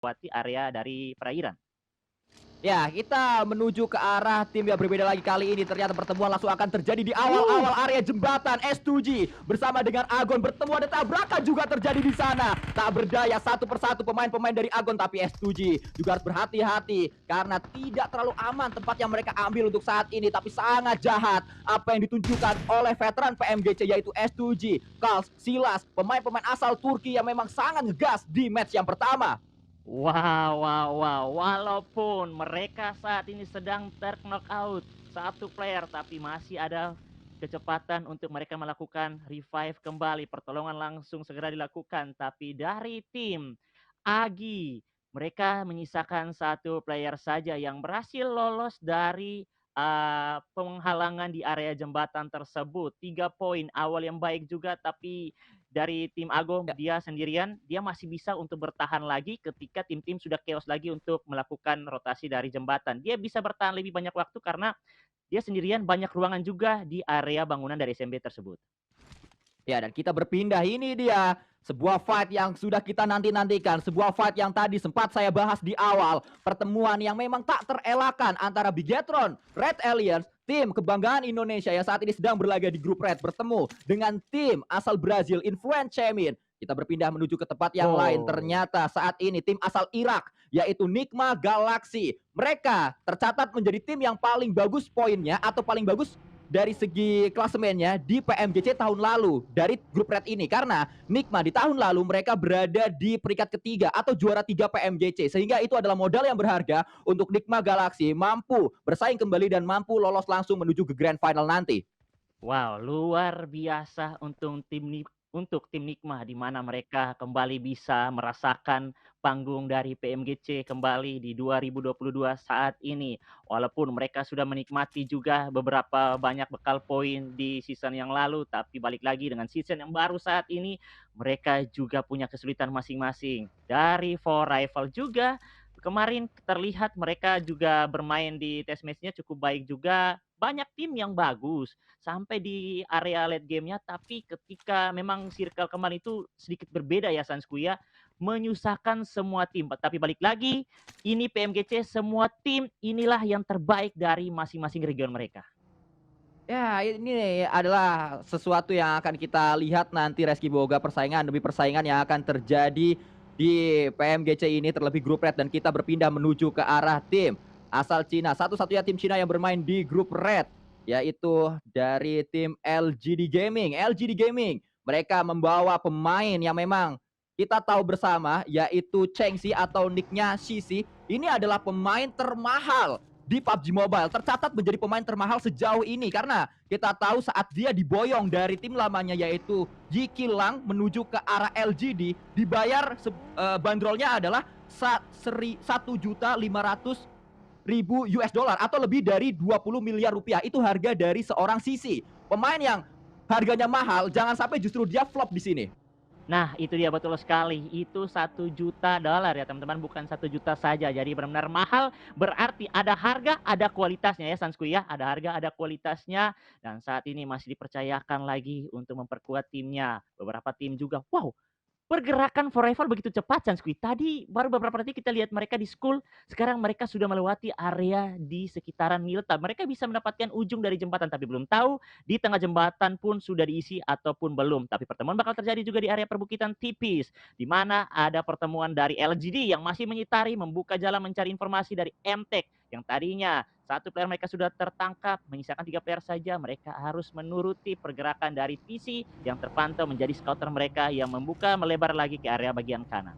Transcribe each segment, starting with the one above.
melewati area dari perairan. Ya, kita menuju ke arah tim yang berbeda lagi kali ini. Ternyata pertemuan langsung akan terjadi di awal-awal area jembatan. S2G bersama dengan Agon bertemu, ada tabrakan juga terjadi di sana. Tak berdaya satu persatu pemain-pemain dari Agon, tapi S2G juga harus berhati-hati karena tidak terlalu aman tempat yang mereka ambil untuk saat ini, tapi sangat jahat apa yang ditunjukkan oleh veteran PMGC yaitu S2G, Kals, Silas, pemain-pemain asal Turki yang memang sangat ngegas di match yang pertama. Wow, wow, wow. Walaupun mereka saat ini sedang ter-knockout satu player, tapi masih ada kecepatan untuk mereka melakukan revive kembali. Pertolongan langsung segera dilakukan. Tapi dari tim Agi, mereka menyisakan satu player saja yang berhasil lolos dari penghalangan di area jembatan tersebut. 3 poin awal yang baik juga, tapi dari tim Ago Ya, dia sendirian, dia masih bisa untuk bertahan lagi ketika tim-tim sudah chaos lagi untuk melakukan rotasi dari jembatan. Dia bisa bertahan lebih banyak waktu karena dia sendirian, banyak ruangan juga di area bangunan dari SMB tersebut. Ya, dan kita berpindah, ini dia sebuah fight yang sudah kita nanti-nantikan, sebuah fight yang tadi sempat saya bahas di awal, pertemuan yang memang tak terelakkan antara Bigetron, Red Aliens, tim kebanggaan Indonesia yang saat ini sedang berlaga di grup Red bertemu dengan tim asal Brazil, Influence Chemin. Kita berpindah menuju ke tempat yang lain. Oh, Ternyata saat ini tim asal Irak yaitu Nigma Galaxy. Mereka tercatat menjadi tim yang paling bagus poinnya atau paling bagus dari segi klasemennya di PMGC tahun lalu dari grup red ini, karena Nigma di tahun lalu mereka berada di peringkat ketiga atau juara 3 PMGC, sehingga itu adalah modal yang berharga untuk Nigma Galaxy mampu bersaing kembali dan mampu lolos langsung menuju ke grand final nanti. wow, luar biasa untuk tim Nikmah di mana mereka kembali bisa merasakan panggung dari PMGC kembali di 2022 saat ini. Walaupun mereka sudah menikmati juga beberapa banyak bekal poin di season yang lalu, tapi balik lagi dengan season yang baru saat ini, mereka juga punya kesulitan masing-masing. Dari For Rival juga kemarin terlihat mereka juga bermain di test match-nya cukup baik juga. Banyak tim yang bagus sampai di area late game-nya, tapi ketika memang circle kemarin itu sedikit berbeda ya Sansku ya, menyusahkan semua tim. Tapi balik lagi, ini PMGC semua tim inilah yang terbaik dari masing-masing region mereka. Ya, ini adalah sesuatu yang akan kita lihat nanti Reski Boga, persaingan demi persaingan yang akan terjadi di PMGC ini terlebih grup red, dan kita berpindah menuju ke arah tim asal Cina. Satu-satunya tim Cina yang bermain di grup red yaitu dari tim LGD Gaming. LGD Gaming mereka membawa pemain yang memang kita tahu bersama yaitu Chengxi atau nicknya Shishi. Ini adalah pemain termahal di PUBG Mobile, tercatat menjadi pemain termahal sejauh ini karena kita tahu saat dia diboyong dari tim lamanya yaitu Yi Qilang menuju ke arah LGD, dibayar bandrolnya adalah 1.500.000 US dollar atau lebih dari 20 miliar rupiah. Itu harga dari seorang Sisi. Pemain yang harganya mahal, jangan sampai justru dia flop di sini. Nah, itu dia betul sekali. Itu 1 juta dolar ya teman-teman, bukan 1 juta saja. Jadi benar-benar mahal, berarti ada harga, ada kualitasnya ya Sansku ya. Ada harga, ada kualitasnya. Dan saat ini masih dipercayakan lagi untuk memperkuat timnya. Beberapa tim juga, wow, pergerakan Forever begitu cepat Sanskuy. Tadi baru beberapa detik kita lihat mereka di school, sekarang mereka sudah melewati area di sekitaran Milta. Mereka bisa mendapatkan ujung dari jembatan, tapi belum tahu di tengah jembatan pun sudah diisi ataupun belum. Tapi pertemuan bakal terjadi juga di area perbukitan tipis, di mana ada pertemuan dari LGD yang masih menyitari, membuka jalan mencari informasi dari MTech yang tadinya satu player mereka sudah tertangkap, menyisakan 3 player saja. Mereka harus menuruti pergerakan dari PC yang terpantau menjadi scouter mereka yang membuka melebar lagi ke area bagian kanan.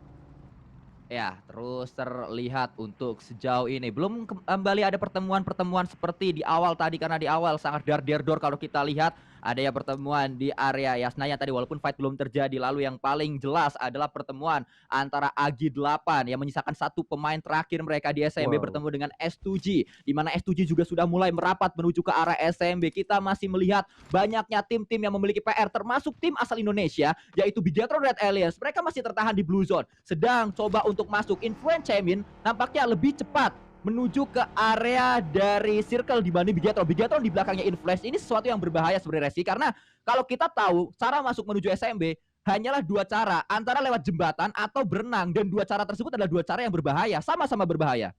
Ya, terus terlihat untuk sejauh ini. Belum kembali ada pertemuan-pertemuan seperti di awal tadi, karena di awal sangat dar-der-dor kalau kita lihat ada ya pertemuan di area Yasnaya tadi walaupun fight belum terjadi. Lalu yang paling jelas adalah pertemuan antara Agi 8 yang menyisakan satu pemain terakhir mereka di SMB Wow. bertemu dengan S2G, di mana S2G juga sudah mulai merapat menuju ke arah SMB. Kita masih melihat banyaknya tim-tim yang memiliki PR termasuk tim asal Indonesia yaitu Bigetron Red Aliens. Mereka masih tertahan di Blue Zone, sedang coba untuk masuk. Influence Chemin nampaknya lebih cepat menuju ke area dari circle dibanding Bigetron. Bigetron di belakangnya Influence. Ini sesuatu yang berbahaya sebenarnya sih, karena kalau kita tahu cara masuk menuju SMB, hanyalah 2 cara, antara lewat jembatan atau berenang dan 2 cara tersebut adalah 2 cara yang berbahaya, sama-sama berbahaya.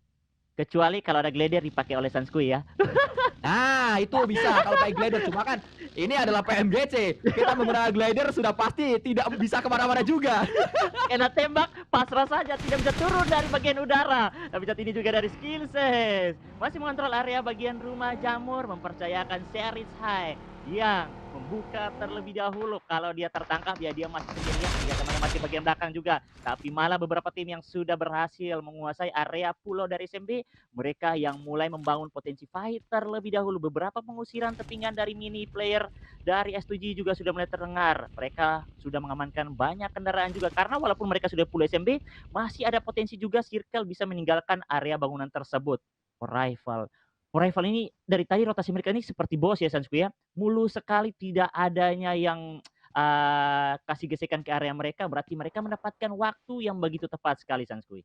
Kecuali kalau ada glider dipakai oleh Sanskui ya. Nah, itu bisa kalau pakai glider, cuma kan ini adalah PMGC, kita menggunakan glider sudah pasti tidak bisa ke mana-mana juga. Kena tembak, pasrah saja, tidak bisa turun dari bagian udara. Tapi saat ini juga dari skill set. Masih mengontrol area bagian rumah jamur, mempercayakan series high yang membuka terlebih dahulu. Kalau dia tertangkap, ya dia masih sendirian, ya teman masih bagian belakang juga. Tapi malah beberapa tim yang sudah berhasil menguasai area pulau dari SMB, mereka yang mulai membangun potensi fighter lebih dahulu. Beberapa pengusiran tepingan dari mini player dari S2G juga sudah mulai terdengar. Mereka sudah mengamankan banyak kendaraan juga karena walaupun mereka sudah full SMB, masih ada potensi juga Circle bisa meninggalkan area bangunan tersebut. Arrival. Arrival ini dari tadi rotasi mereka ini seperti bos ya Sansku ya. Mulu sekali tidak adanya yang kasih gesekan ke area mereka, berarti mereka mendapatkan waktu yang begitu tepat sekali Sansku.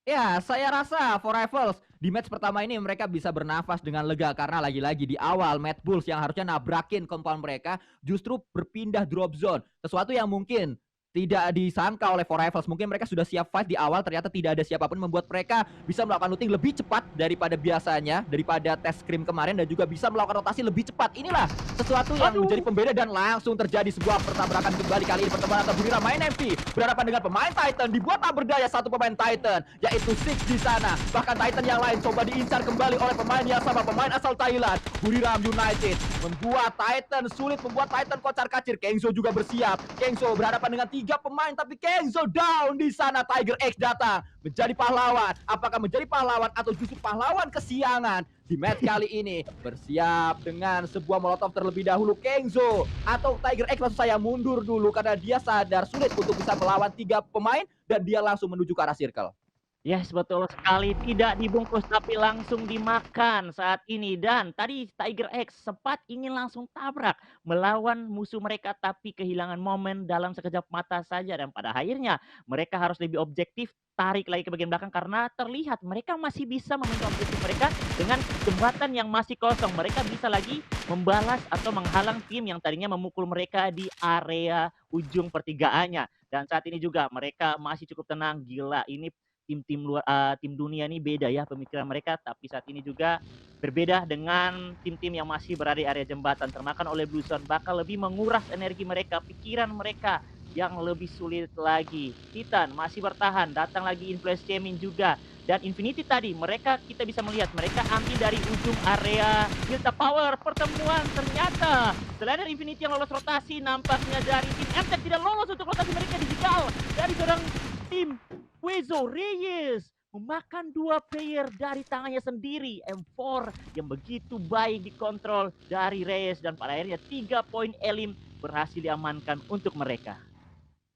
Ya, saya rasa For Rivals di match pertama ini mereka bisa bernafas dengan lega karena lagi-lagi di awal Mad Bulls yang harusnya nabrakin compound mereka justru berpindah drop zone. Sesuatu yang mungkin tidak disangka oleh For Rivals. Mungkin mereka sudah siap fight di awal, ternyata tidak ada siapapun membuat mereka bisa melakukan looting lebih cepat daripada biasanya, daripada tes scrim kemarin, dan juga bisa melakukan rotasi lebih cepat. Inilah sesuatu yang menjadi pembeda dan langsung terjadi sebuah pertabrakan kembali. Kali ini pertemuan antara Buniram main MV berhadapan dengan pemain Titan, dibuat tak berdaya satu pemain Titan, yaitu Six di sana. Bahkan Titan yang lain coba diincar kembali oleh pemain yang sama, pemain asal Thailand, Buniram United. Membuat Titan sulit, membuat Titan kocar-kacir. Kengzo juga bersiap. Kengzo berhadapan dengan 3 pemain, tapi Kengzo down di sana. Tiger X datang menjadi pahlawan. Apakah menjadi pahlawan atau justru pahlawan kesiangan di match kali ini? Bersiap dengan sebuah molotov terlebih dahulu Kengzo, atau Tiger X maksud saya mundur dulu karena dia sadar sulit untuk bisa melawan 3 pemain dan dia langsung menuju ke arah circle. Yes, betul sekali. Tidak dibungkus tapi langsung dimakan saat ini. Dan tadi Tiger X sempat ingin langsung tabrak melawan musuh mereka tapi kehilangan momen dalam sekejap mata saja. Dan pada akhirnya mereka harus lebih objektif, tarik lagi ke bagian belakang karena terlihat mereka masih bisa memenuhi objektif mereka dengan jembatan yang masih kosong. Mereka bisa lagi membalas atau menghalang tim yang tadinya memukul mereka di area ujung pertigaannya. Dan saat ini juga mereka masih cukup tenang. Gila, ini tim-tim luar tim dunia ini beda ya pemikiran mereka, tapi saat ini juga berbeda dengan tim-tim yang masih berada di area jembatan termakan oleh Blue Zone, bakal lebih menguras energi mereka, pikiran mereka yang lebih sulit lagi. Titan masih bertahan, datang lagi Influence Chemin juga, dan Infinity tadi mereka kita bisa melihat mereka ambil dari ujung area Delta Power. Pertemuan ternyata selain dari Infinity yang lolos rotasi, nampaknya dari tim MTech tidak lolos untuk rotasi mereka digital dari seorang tim Wezo Reyes memakan 2 player dari tangannya sendiri. M4 yang begitu baik dikontrol dari Reyes, dan pada akhirnya 3 poin elim berhasil diamankan untuk mereka.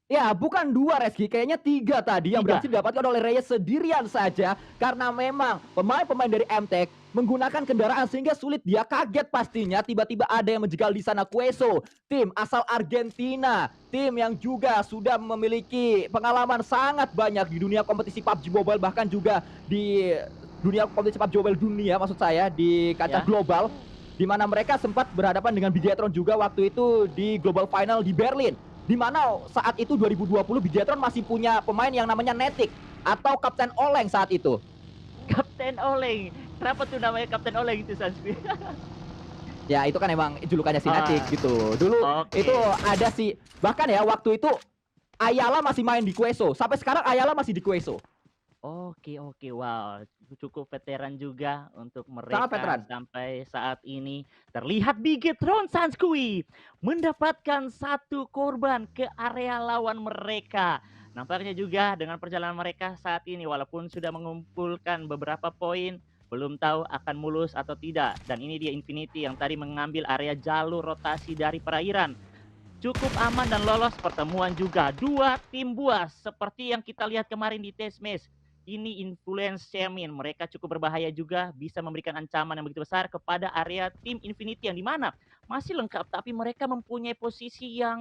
Ya, bukan 2 Reski, kayaknya 3 tadi yang berhasil didapatkan oleh Reyes sendirian saja. Karena memang pemain-pemain dari MTech menggunakan kendaraan sehingga sulit, dia kaget pastinya tiba-tiba ada yang menjegal di sana. Queso, tim asal Argentina, tim yang juga sudah memiliki pengalaman sangat banyak di dunia kompetisi PUBG Mobile, bahkan juga di dunia kompetisi PUBG Mobile dunia maksud saya, di kancah global, di mana mereka sempat berhadapan dengan Bigetron juga waktu itu di Global Final di Berlin. Di mana saat itu 2020 Bigetron masih punya pemain yang namanya Netik atau Kapten Oleng saat itu. Kapten Oleng, kenapa tuh namanya Kapten Oleng itu Sanspi? Ya itu kan emang julukannya si Netik gitu. Dulu itu ada si, bahkan ya waktu itu Ayala masih main di Queso. Sampai sekarang Ayala masih di Queso. Oke, wow, cukup veteran juga untuk mereka. Sangat veteran. Sampai saat ini terlihat Bigetron Sanskui mendapatkan 1 korban ke area lawan mereka. Nampaknya juga dengan perjalanan mereka saat ini walaupun sudah mengumpulkan beberapa poin, belum tahu akan mulus atau tidak. Dan ini dia Infinity yang tadi mengambil area jalur rotasi dari perairan. Cukup aman dan lolos pertemuan juga. 2 tim buas seperti yang kita lihat kemarin di test match. Ini Influence Chemin, mereka cukup berbahaya juga, bisa memberikan ancaman yang begitu besar kepada area tim Infinity yang dimana masih lengkap, tapi mereka mempunyai posisi yang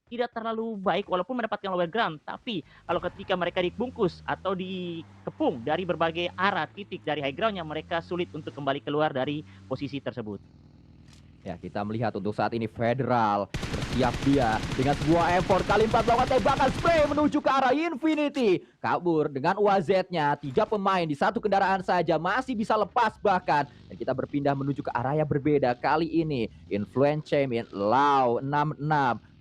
tidak terlalu baik walaupun mendapatkan lower ground. Tapi kalau ketika mereka dibungkus atau dikepung dari berbagai arah titik dari high groundnya, mereka sulit untuk kembali keluar dari posisi tersebut. Ya, kita melihat untuk saat ini Federal Siap dia dengan sebuah effort kali 4 melakukan tembakan spray menuju ke arah Infinity. Kabur dengan UAZ-nya, 3 pemain di satu kendaraan saja masih bisa lepas bahkan. Dan kita berpindah menuju ke arah yang berbeda kali ini. Influence Champion Lau 66.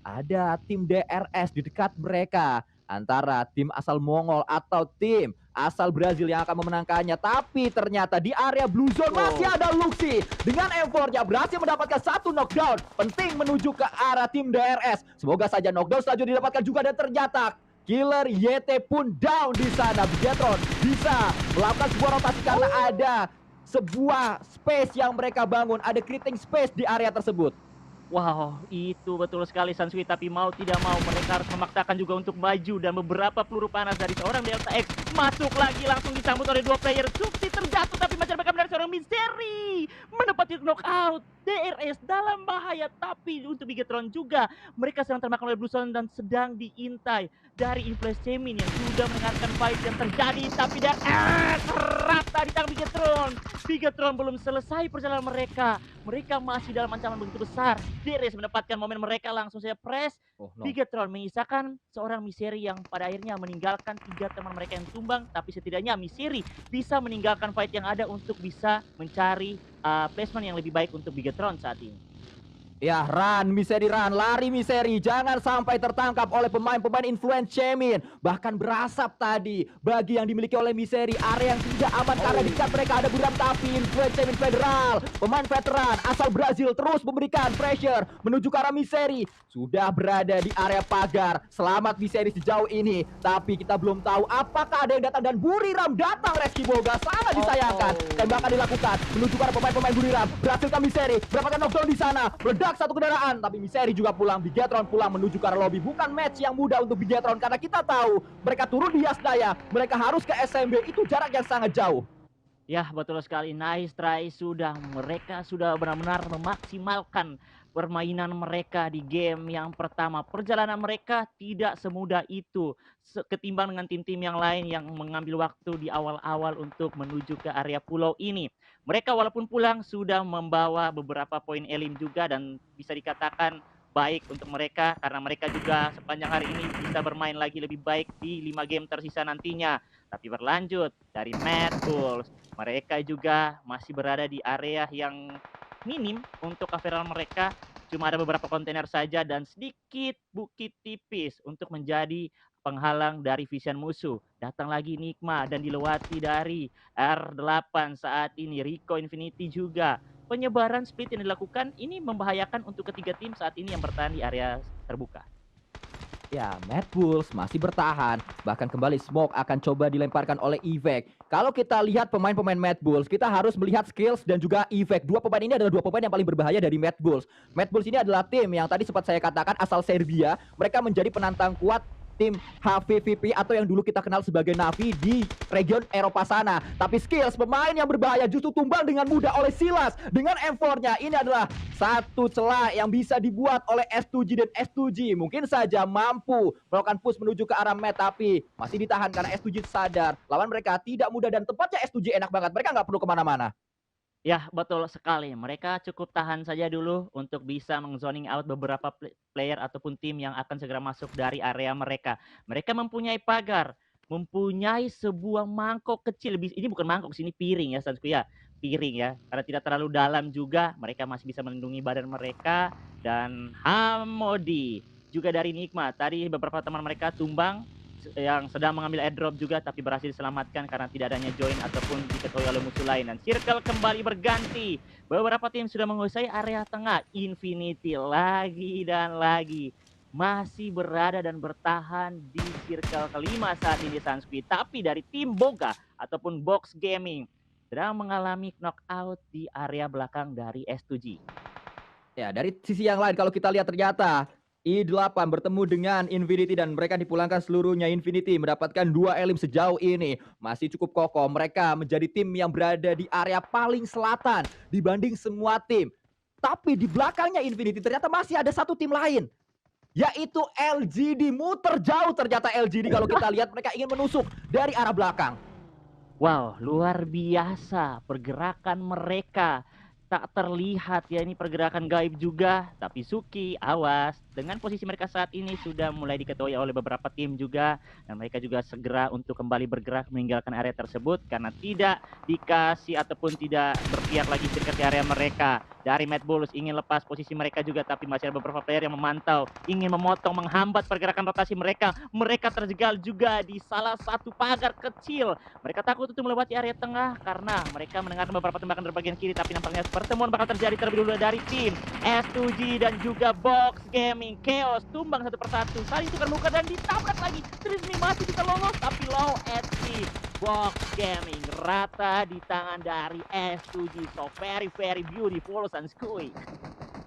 Ada tim DRS di dekat mereka. Antara tim asal Mongol atau tim asal Brazil yang akan memenangkannya. Tapi ternyata di area Blue Zone masih ada Luxi. Dengan effortnya berhasil mendapatkan satu knockdown. Penting menuju ke arah tim DRS. Semoga saja knockdown selanjutnya didapatkan juga dan ternyata Killer YT pun down di sana. Bigetron bisa melakukan sebuah rotasi karena ada sebuah space yang mereka bangun. Ada creating space di area tersebut. Wow, itu betul sekali Sansui, tapi mau tidak mau mereka harus memaksakan juga untuk maju dan beberapa peluru panas dari seorang Delta X masuk lagi langsung disambut oleh 2 player. Suksi terjatuh tapi macam rekam dari seorang Misteri menepati knockout. DRS dalam bahaya, tapi untuk Bigetron juga mereka sedang termakan oleh Blue Zone dan sedang diintai dari Influence Chemin yang sudah mendengarkan fight yang terjadi, tapi DRS rata di tangan Bigetron. Bigetron belum selesai perjalanan mereka. Mereka masih dalam ancaman begitu besar. DRS mendapatkan momen mereka langsung saja press. Bigetron menyisakan seorang Misteri yang pada akhirnya meninggalkan 3 teman mereka yang tumbang, tapi setidaknya Misteri bisa meninggalkan fight yang ada untuk bisa mencari placement yang lebih baik untuk Bigetron saat ini. Ya, run, Misteri run, lari Misteri, jangan sampai tertangkap oleh pemain-pemain Influence Chemin. Bahkan berasap tadi bagi yang dimiliki oleh Misteri, area yang tidak aman karena di dekat mereka ada Buram, tapi Influence Chemin Federal, pemain veteran asal Brazil terus memberikan pressure menuju ke arah Misteri. Sudah berada di area pagar, selamat Misteri sejauh ini, tapi kita belum tahu apakah ada yang datang dan Buriram datang. Reski Boga sangat disayangkan. Tembakan dilakukan menuju ke arah pemain-pemain Buriram, berhasilkan Misteri mendapatkan knockdown di sana. Meledak satu kendaraan, tapi Misteri juga pulang. Bigetron pulang menuju ke arah lobby. Bukan match yang mudah untuk Bigetron karena kita tahu mereka turun di Yasnaya, mereka harus ke SMB, itu jarak yang sangat jauh. Ya, betul sekali. Nice try sudah. Mereka sudah benar-benar memaksimalkan permainan mereka di game yang pertama. Perjalanan mereka tidak semudah itu ketimbang dengan tim-tim yang lain yang mengambil waktu di awal-awal untuk menuju ke area pulau ini. Mereka walaupun pulang sudah membawa beberapa poin elim juga dan bisa dikatakan baik untuk mereka karena mereka juga sepanjang hari ini bisa bermain lagi lebih baik di 5 game tersisa nantinya. Tapi berlanjut dari Mad Bulls, mereka juga masih berada di area yang minim untuk coveran mereka. Cuma ada beberapa kontainer saja dan sedikit bukit tipis untuk menjadi penghalang dari vision musuh. Datang lagi Nikma dan dilewati dari R8 saat ini. Rico Infinity juga. Penyebaran split yang dilakukan ini membahayakan untuk ketiga tim saat ini yang bertahan di area terbuka. Ya, Mad Bulls masih bertahan. Bahkan kembali smoke akan coba dilemparkan oleh Ivek. Kalau kita lihat pemain-pemain Mad Bulls, kita harus melihat skills dan juga Ivek. 2 pemain ini adalah 2 pemain yang paling berbahaya dari Mad Bulls. Mad Bulls ini adalah tim yang tadi sempat saya katakan asal Serbia. Mereka menjadi penantang kuat tim HVVP atau yang dulu kita kenal sebagai Navi di region Eropa sana. Tapi skills pemain yang berbahaya justru tumbang dengan mudah oleh Silas. Dengan M4-nya, ini adalah satu celah yang bisa dibuat oleh S2G dan S2G. Mungkin saja mampu melakukan push menuju ke arah Matt, tapi masih ditahan karena S2G sadar lawan mereka tidak mudah dan tempatnya S2G enak banget. Mereka nggak perlu kemana-mana. Ya, betul sekali. Mereka cukup tahan saja dulu untuk bisa meng-zoning out beberapa player ataupun tim yang akan segera masuk dari area mereka. Mereka mempunyai pagar, mempunyai sebuah mangkok kecil. Ini bukan mangkok, sini piring ya, Sansku ya. Piring ya, karena tidak terlalu dalam juga. Mereka masih bisa melindungi badan mereka. Dan Hamodi juga dari Nikma. Tadi beberapa teman mereka tumbang yang sedang mengambil airdrop juga tapi berhasil diselamatkan karena tidak adanya join ataupun diketahui oleh musuh lain. Dan circle kembali berganti. Beberapa tim sudah menguasai area tengah. Infinity lagi dan lagi masih berada dan bertahan di circle kelima saat ini Sanspi. Tapi dari tim Boga ataupun Box Gaming sedang mengalami knockout di area belakang dari S2G. Ya, dari sisi yang lain kalau kita lihat ternyata I8 bertemu dengan Infinity dan mereka dipulangkan seluruhnya. Infinity mendapatkan 2 elim sejauh ini. Masih cukup kokoh. Mereka menjadi tim yang berada di area paling selatan dibanding semua tim. Tapi di belakangnya Infinity ternyata masih ada satu tim lain. Yaitu LGD. Muter jauh ternyata LGD kalau kita lihat mereka ingin menusuk dari arah belakang. Wow, luar biasa pergerakan mereka. tak terlihat ya, ini pergerakan gaib juga. Tapi Suki, awas, dengan posisi mereka saat ini sudah mulai diketahui oleh beberapa tim juga, dan mereka juga segera untuk kembali bergerak meninggalkan area tersebut karena tidak dikasih ataupun tidak berpihak lagi Sirkel di area mereka. Dari Mad Bulls ingin lepas posisi mereka juga, tapi masih ada beberapa player yang memantau, ingin memotong, menghambat pergerakan rotasi mereka. Mereka terjegal juga di salah satu pagar kecil. Mereka takut untuk melewati area tengah karena mereka mendengar beberapa tembakan dari bagian kiri, tapi nampaknya pertemuan bakal terjadi terlebih dulu dari tim S2G dan juga Box Gaming. Chaos tumbang satu persatu, saling tukar muka dan ditabrak lagi. Trismi masih bisa lolos, tapi low HP Box Gaming rata di tangan dari S2G. So very beautiful Sanskui.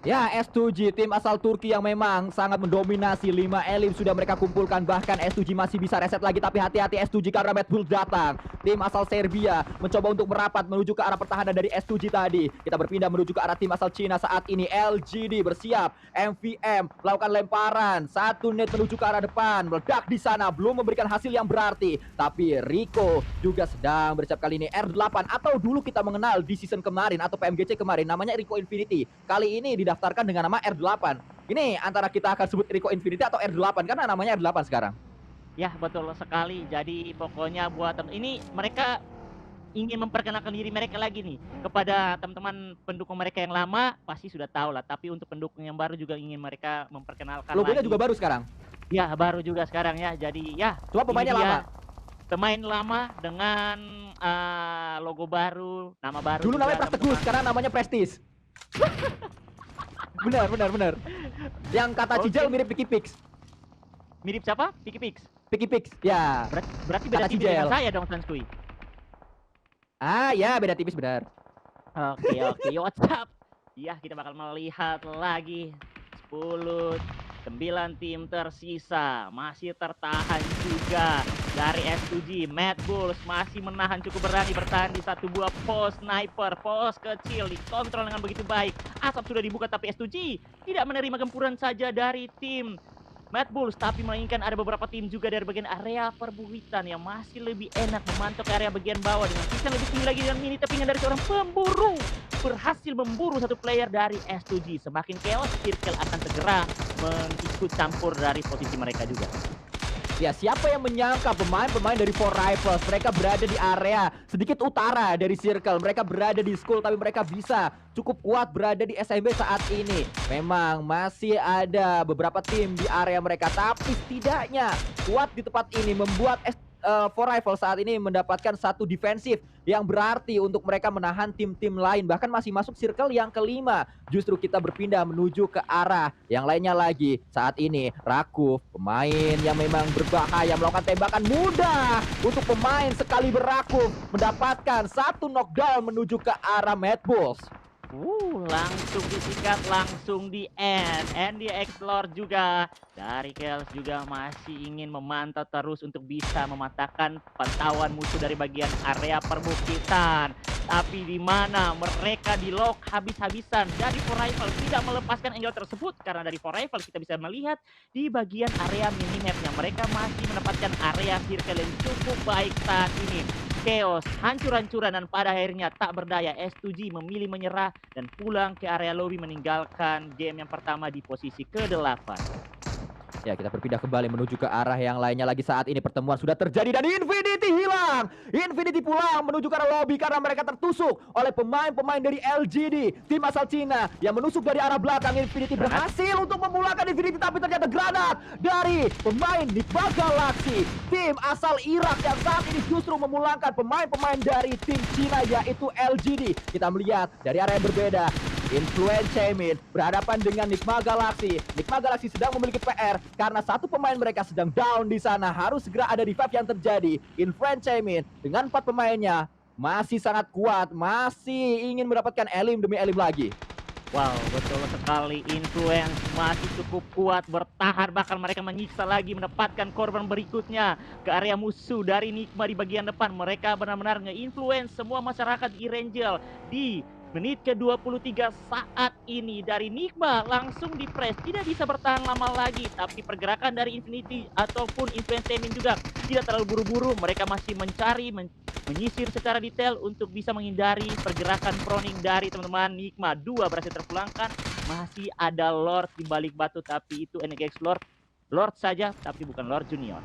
Ya, S2G, tim asal Turki yang memang sangat mendominasi. 5 elim sudah mereka kumpulkan. Bahkan S2G masih bisa reset lagi. Tapi hati-hati S2G karena Mad Bulls datang. Tim asal Serbia mencoba untuk merapat menuju ke arah pertahanan dari S2G tadi. Kita berpindah menuju ke arah tim asal Cina saat ini. LGD bersiap. MVM melakukan lemparan. Satu net menuju ke arah depan. Meledak di sana. Belum memberikan hasil yang berarti. Tapi Rico juga sedang bersiap kali ini. R8 atau dulu kita mengenal di season kemarin atau PMGC kemarin. Namanya Rico Infinity. Kali ini didaftarkan dengan nama R8. Ini antara kita akan sebut Rico Infinity atau R8 karena namanya R8 sekarang. Ya, betul sekali. Jadi pokoknya buat ini mereka ingin memperkenalkan diri mereka lagi nih kepada teman-teman pendukung mereka yang lama pasti sudah tahu lah. Tapi untuk pendukung yang baru juga ingin mereka memperkenalkan Logonya lagi. juga baru sekarang. Ya, baru juga sekarang ya. Jadi ya. Cuma pemainnya lama. Pemain lama dengan logo baru, nama baru. Dulu namanya Prategus, sekarang namanya Prestige. benar. Yang kata Cijal mirip Picky Pix. Mirip siapa? Picky Pix. Picky Pix, ya. Berarti beda tipis dengan saya dong, Sanskui. Ah, ya beda tipis benar. Oke, WhatsApp. Ya, kita bakal melihat lagi 10 9 tim tersisa masih tertahan juga dari S2G. Mad Bulls masih menahan cukup berani bertahan di satu buah pos sniper, pos kecil dikontrol dengan begitu baik. Asap sudah dibuka tapi S2G tidak menerima gempuran saja dari tim Mad Bulls, tapi melainkan ada beberapa tim juga dari bagian area perbukitan yang masih lebih enak memantau ke area bagian bawah dengan vision lebih tinggi lagi dengan mini tappingan dari seorang pemburu. Berhasil memburu satu player dari S2G. Semakin chaos, Circle akan segera mengikut campur dari posisi mereka juga. Ya, siapa yang menyangka pemain-pemain dari Four Rivals mereka berada di area sedikit utara dari Circle. Mereka berada di school tapi mereka bisa cukup kuat berada di SMB saat ini. Memang masih ada beberapa tim di area mereka, tapi setidaknya kuat di tempat ini membuat Four Rivals saat ini mendapatkan satu defensif yang berarti untuk mereka menahan tim-tim lain. Bahkan masih masuk circle yang kelima. Justru kita berpindah menuju ke arah yang lainnya lagi. Saat ini Rakuf, pemain yang memang berbahaya, melakukan tembakan mudah untuk pemain sekali Rakuf mendapatkan satu knockdown menuju ke arah Mad Bulls. Langsung disikat, langsung di end. And di explore juga. Dari Kels juga masih ingin memantau terus untuk bisa mematahkan pantauan musuh dari bagian area perbukitan. Tapi di mana mereka di lock habis-habisan. Dari Four Rivals tidak melepaskan angle tersebut. Karena dari Four Rivals kita bisa melihat di bagian area minimapnya. Mereka masih mendapatkan area circle yang cukup baik saat ini. Chaos, hancur-hancuran, dan pada akhirnya tak berdaya S2G memilih menyerah dan pulang ke area lobby meninggalkan game yang pertama di posisi ke-8. Ya, kita berpindah kembali menuju ke arah yang lainnya lagi. Saat ini pertemuan sudah terjadi dan Infinity hilang. Infinity pulang menuju ke arah lobby karena mereka tertusuk oleh pemain-pemain dari LGD, tim asal Cina yang menusuk dari arah belakang. Infinity berhasil untuk memulangkan Infinity, tapi ternyata granat dari pemain Nigma Galaxy, tim asal Irak yang saat ini justru memulangkan pemain-pemain dari tim Cina yaitu LGD. Kita melihat dari area yang berbeda. Influence Chamin berhadapan dengan Nigma Galaxy. Nigma Galaxy sedang memiliki PR karena satu pemain mereka sedang down di sana. Harus segera ada revive yang terjadi. Influence Chamin dengan 4 pemainnya masih sangat kuat, masih ingin mendapatkan elim demi elim lagi. Wow, betul sekali. Influence masih cukup kuat bertahan, bahkan mereka menyiksa lagi mendapatkan korban berikutnya ke area musuh dari Nigma di bagian depan. Mereka benar-benar nge-influence semua masyarakat di Erangel di menit ke-23 saat ini. Dari Nigma langsung di press, tidak bisa bertahan lama lagi, tapi pergerakan dari Infinity ataupun Influence Teaming juga tidak terlalu buru-buru. Mereka masih mencari menyisir secara detail untuk bisa menghindari pergerakan proning dari teman-teman Nigma. 2 berhasil terpulangkan, masih ada Lord di balik batu tapi itu NGX Lord. Lord saja tapi bukan Lord Junior.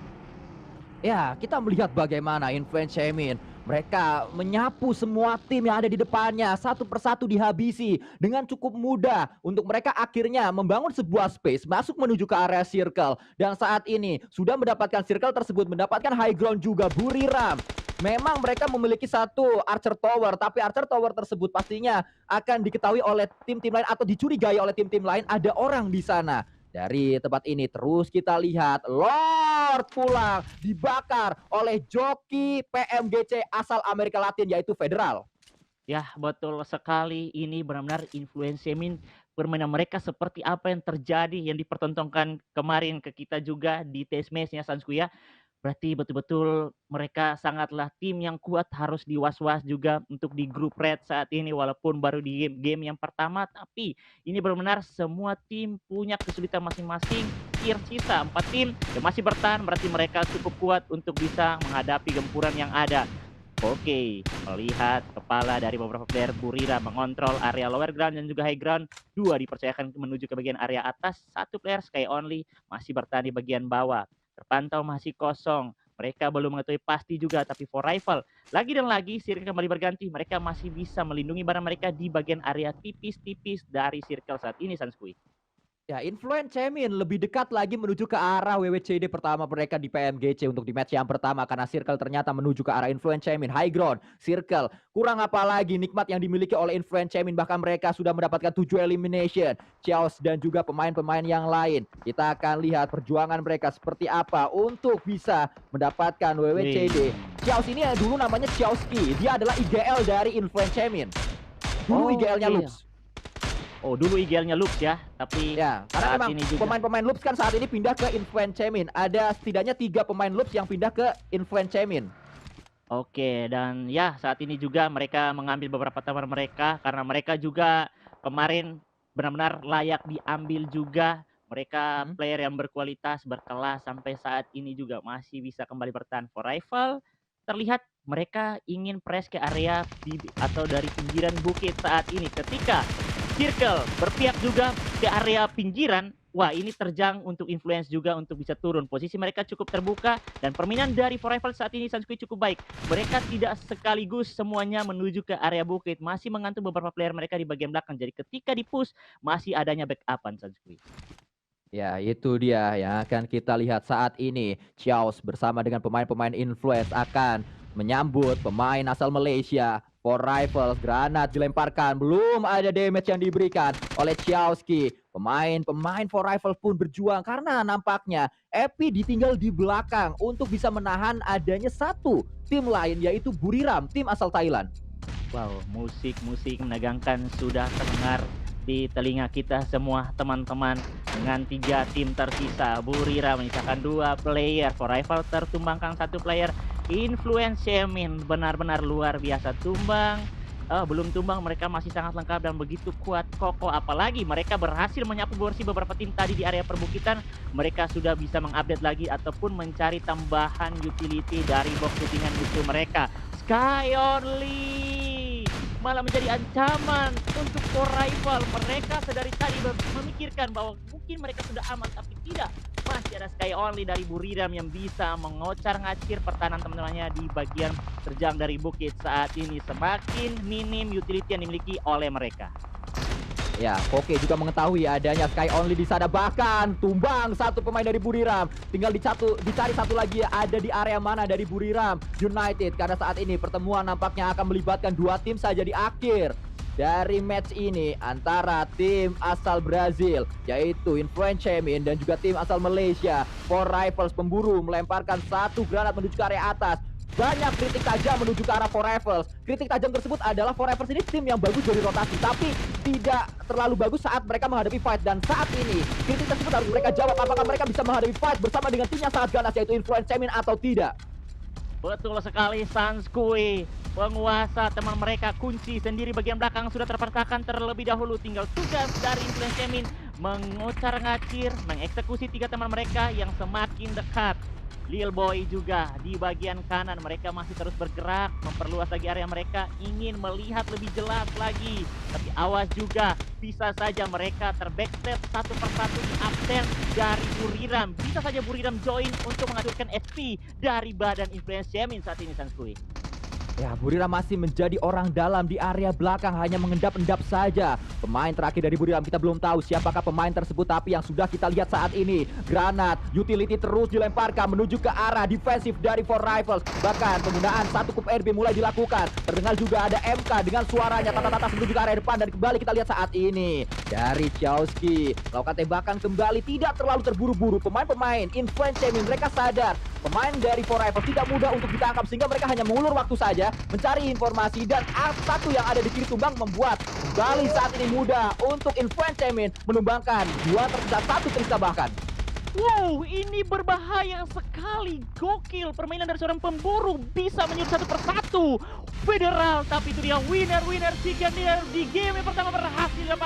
Ya, kita melihat bagaimana Influence Chemin mereka menyapu semua tim yang ada di depannya, satu persatu dihabisi dengan cukup mudah untuk mereka akhirnya membangun sebuah space masuk menuju ke area circle. Dan saat ini sudah mendapatkan circle tersebut, mendapatkan high ground juga Buriram. Memang mereka memiliki satu Archer Tower, tapi Archer Tower tersebut pastinya akan diketahui oleh tim-tim lain atau dicurigai oleh tim-tim lain ada orang di sana. Dari tempat ini terus kita lihat Lord pulang dibakar oleh joki PMGC asal Amerika Latin yaitu Federal. Ya, betul sekali. Ini benar-benar influence Min permainan mereka seperti apa yang terjadi yang dipertontonkan kemarin ke kita juga di test match-nya Sansku ya. Berarti betul-betul mereka sangatlah tim yang kuat, harus diwas-was juga untuk di grup red saat ini walaupun baru di game yang pertama, tapi ini benar-benar semua tim punya kesulitan masing-masing. Tersisa 4 tim yang masih bertahan, berarti mereka cukup kuat untuk bisa menghadapi gempuran yang ada. Oke, melihat kepala dari beberapa player Burira mengontrol area lower ground dan juga high ground. 2 dipercayakan menuju ke bagian area atas. 1 player Sky Only masih bertahan di bagian bawah. Terpantau masih kosong. Mereka belum mengetahui pasti juga, tapi for rival lagi dan lagi circle kembali berganti. Mereka masih bisa melindungi barang mereka di bagian area tipis-tipis dari circle saat ini Sanskui. Ya, Influence Chemin lebih dekat lagi menuju ke arah WWCD pertama mereka di PMGC untuk di match yang pertama karena circle ternyata menuju ke arah Influence Chemin. High ground, circle. Kurang apa lagi nikmat yang dimiliki oleh Influence Chemin, bahkan mereka sudah mendapatkan 7 elimination. Chaos dan juga pemain-pemain yang lain. Kita akan lihat perjuangan mereka seperti apa untuk bisa mendapatkan WWCD. Chaos ini dulu namanya Chaoski. Dia adalah IGL dari Influence Chemin. Dulu IGL-nya Lux. Oh, dulu IGL-nya Lux ya, tapi ya, karena memang ini juga pemain-pemain Lux kan saat ini pindah ke Influence Chemin. Ada setidaknya 3 pemain Lux yang pindah ke Influence Chemin. Oke, dan ya saat ini juga mereka mengambil beberapa teman mereka karena mereka juga kemarin benar-benar layak diambil juga. Mereka player yang berkualitas, berkelas sampai saat ini juga masih bisa kembali bertahan. For rival terlihat mereka ingin press ke area atau dari pinggiran bukit saat ini ketika circle berpihak juga ke area pinggiran. Wah, ini terjang untuk influence juga untuk bisa turun. Posisi mereka cukup terbuka dan permainan dari For Rival saat ini Sansui cukup baik. Mereka tidak sekaligus semuanya menuju ke area bukit. Masih mengantuk beberapa player mereka di bagian belakang. Jadi ketika di push masih adanya backupan Sansui. Ya, itu dia yang akan kita lihat saat ini. Chaos bersama dengan pemain-pemain influence akan menyambut pemain asal Malaysia. For Rifles, granat dilemparkan, belum ada damage yang diberikan oleh Chiaoski. Pemain For Rifles pun berjuang karena nampaknya Epi ditinggal di belakang untuk bisa menahan adanya satu tim lain yaitu Buriram, tim asal Thailand. Wow, musik-musik menegangkan sudah terdengar di telinga kita semua teman-teman. Dengan 3 tim tersisa, Burira menyisakan 2 player, For Rival tertumbangkan 1 player. Influence Chemin benar-benar luar biasa tumbang. Belum tumbang, mereka masih sangat lengkap dan begitu kuat kokoh. Apalagi mereka berhasil menyapu bersih beberapa tim tadi di area perbukitan. Mereka sudah bisa mengupdate lagi ataupun mencari tambahan utility dari box shootingan musuh mereka. Sky Only malah menjadi ancaman untuk For Rival. Mereka sedari tadi memikirkan bahwa mungkin mereka sudah aman, tapi tidak. Masih ada Sky Only dari Buriram yang bisa mengocar-ngacir pertahanan teman-temannya di bagian terjang dari bukit. Saat ini semakin minim utility yang dimiliki oleh mereka. Ya, Koke juga mengetahui adanya Sky Only di sana, bahkan tumbang 1 pemain dari Buriram. Tinggal dicari satu lagi ada di area mana dari Buriram United, karena saat ini pertemuan nampaknya akan melibatkan 2 tim saja di akhir dari match ini antara tim asal Brazil yaitu Influence Chemin dan juga tim asal Malaysia. For Rifles pemburu melemparkan 1 granat menuju ke area atas. Banyak kritik tajam menuju ke arah For Rifles. Kritik tajam tersebut adalah For Rifles ini tim yang bagus dari rotasi, tapi tidak terlalu bagus saat mereka menghadapi fight. Dan saat ini kritik tersebut harus mereka jawab, apakah mereka bisa menghadapi fight bersama dengan timnya sangat ganas yaitu Influence Chemin atau tidak. Betul sekali Sanskui. Penguasa teman mereka kunci sendiri bagian belakang sudah terpatahkan terlebih dahulu. Tinggal tugas dari Influence Chemin mengocar-ngacir, mengeksekusi 3 teman mereka yang semakin dekat. Lil Boy juga di bagian kanan, mereka masih terus bergerak, memperluas lagi area mereka, ingin melihat lebih jelas lagi. Tapi awas juga, bisa saja mereka terbackstep satu persatu di absen dari Buriram. Bisa saja Buriram join untuk menghancurkan SP dari badan Influence Jamin saat ini, Sanskui. Ya, Buriram masih menjadi orang dalam di area belakang, hanya mengendap-endap saja. Pemain terakhir dari Buriram kita belum tahu siapakah pemain tersebut, tapi yang sudah kita lihat saat ini, granat, utility terus dilemparkan menuju ke arah defensif dari Four Rifles. Bahkan penggunaan satu kup RB mulai dilakukan. Terdengar juga ada MK dengan suaranya tata-tata menuju ke area depan, dan kembali kita lihat saat ini dari Chowski melakukan tembakan kembali, tidak terlalu terburu-buru. Pemain-pemain Influence Jamin mereka sadar pemain dari Four Rifles tidak mudah untuk ditangkap, sehingga mereka hanya mengulur waktu saja mencari informasi, dan satu yang ada di kiri tumbang membuat kembali saat ini mudah untuk Influence Jamin menumbangkan 2 tersisa 1 tersisa bahkan. Wow, ini berbahaya sekali. Gokil, permainan dari seorang pemburu bisa menyuruh satu persatu Federal. Tapi itu dia winner si Gandier di game yang pertama berhasil dapat